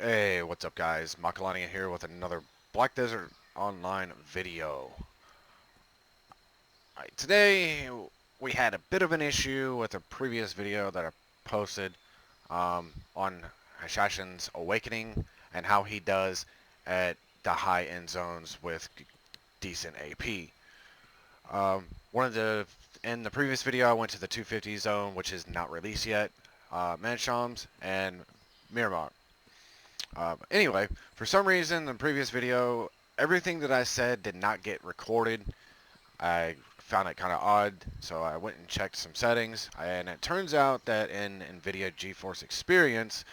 Hey, what's up guys? Makalani here with another Black Desert Online video. Alright, today we had a bit of an issue with a previous video that I posted on Hashashin's Awakening and how he does at the high end zones with decent AP. In the previous video I went to the 250 zone, which is not released yet, Manshams and Miramar. Anyway, for some reason, in the previous video, everything that I said did not get recorded. I found it kind of odd, so I went and checked some settings, and it turns out that in NVIDIA GeForce Experience,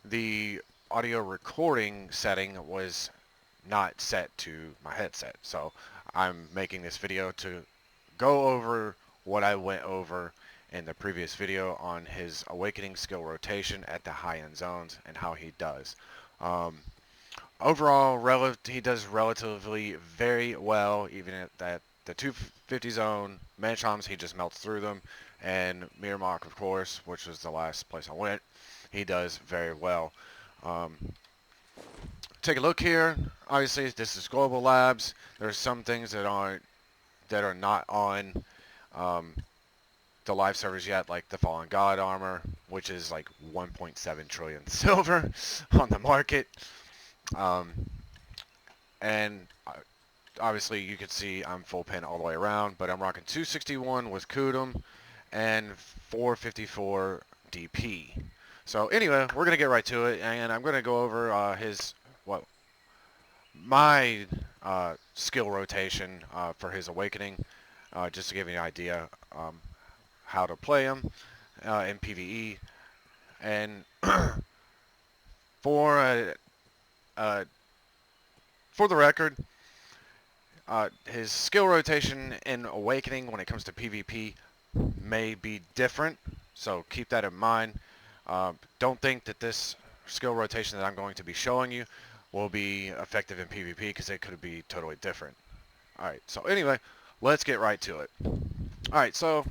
the audio recording setting was not set to my headset. So I'm making this video to go over what I went over in the previous video on his Awakening skill rotation at the high-end zones and how he does. Um, Overall, he does relatively very well, even at the 250 zone. Manchams, he just melts through them. And Miramar, of course, which was the last place I went, he does very well. Take a look here. Obviously, this is Global Labs. There's some things that are not on the live servers yet, like the Fallen God armor, which is like 1.7 trillion silver on the market. And obviously you can see I'm full pin all the way around, but I'm rocking 261 with Kudum and 454 DP. So anyway, we're gonna get right to it, and I'm gonna go over my skill rotation for his Awakening, just to give you an idea how to play him in PvE. And for for the record, his skill rotation in Awakening when it comes to PvP may be different, so keep that in mind. Don't think that this skill rotation that I'm going to be showing you will be effective in PvP, because it could be totally different. Alright, so anyway, let's get right to it. Alright, so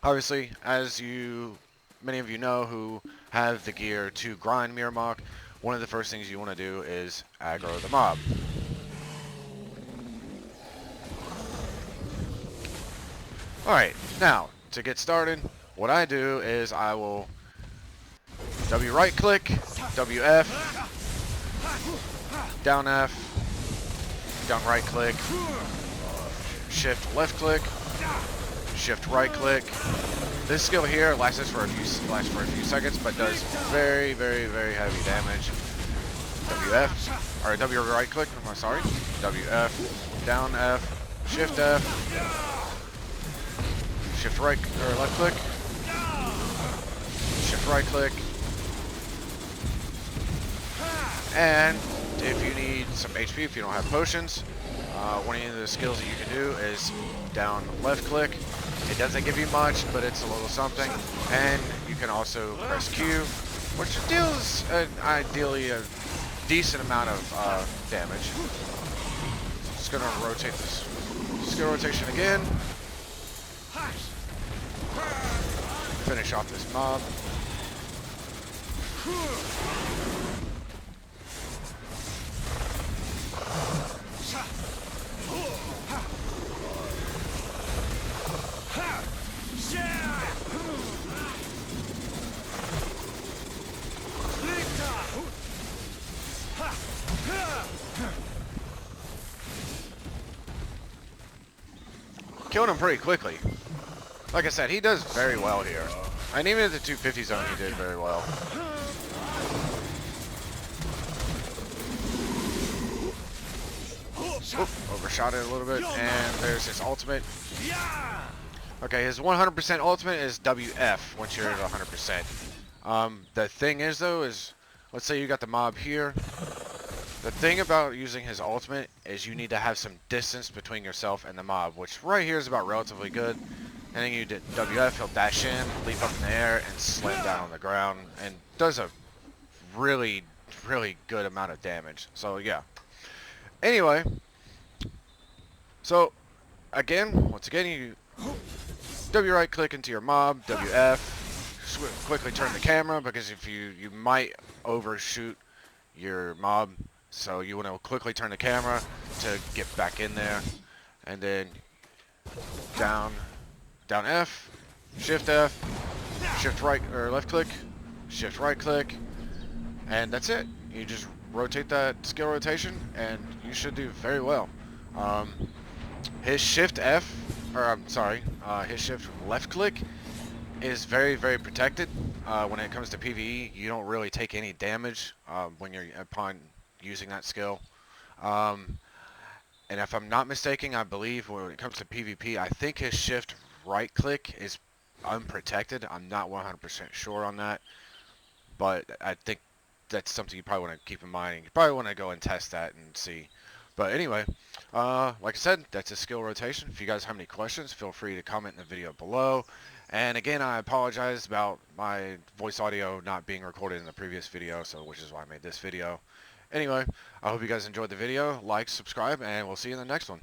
obviously, as many of you know who have the gear to grind Miramar, one of the first things you want to do is aggro the mob. Alright, now, to get started, what I do is I will W right click, WF, down F, down right click, shift left click, shift right click. This skill here lasts for a few seconds, but does very, very, very heavy damage. WF, or W right click, I'm sorry, WF, down F, shift F, shift right, or left click, shift right click, and if you need some HP, if you don't have potions, one of the skills that you can do is down left click. It doesn't give you much, but it's a little something. And you can also press Q, which deals ideally a decent amount of damage. Just gonna rotate this skill rotation again. Finish off this mob. Killed him pretty quickly. Like I said, he does very well here. And even at the 250 zone, he did very well. Oop, overshot it a little bit, and there's his ultimate. Okay, his 100% ultimate is WF once you're at 100%. The thing is, though, let's say you got the mob here. The thing about using his ultimate is you need to have some distance between yourself and the mob, which right here is about relatively good. And then you did WF, he'll dash in, leap up in the air, and slam down on the ground, and does a really, really good amount of damage. So yeah. Anyway, so once again, you W right click into your mob, WF, quickly turn the camera, because if you might overshoot your mob. So you want to quickly turn the camera to get back in there, and then down, down F, Shift F, Shift right or left click, Shift right click, and that's it. You just rotate that skill rotation, and you should do very well. Um, his Shift F, or I'm sorry, his Shift left click is very, very protected. When it comes to PvE, you don't really take any damage when you're upon using that skill. Um, and if I'm not mistaken, I believe when it comes to PvP, I think his Shift right click is unprotected. I'm not 100% sure on that, but I think that's something you probably want to keep in mind. You probably want to go and test that and see. But anyway, like I said, that's a skill rotation. If you guys have any questions, feel free to comment in the video below. And again, I apologize about my voice audio not being recorded in the previous video, which is why I made this video. Anyway, I hope you guys enjoyed the video. Like, subscribe, and we'll see you in the next one.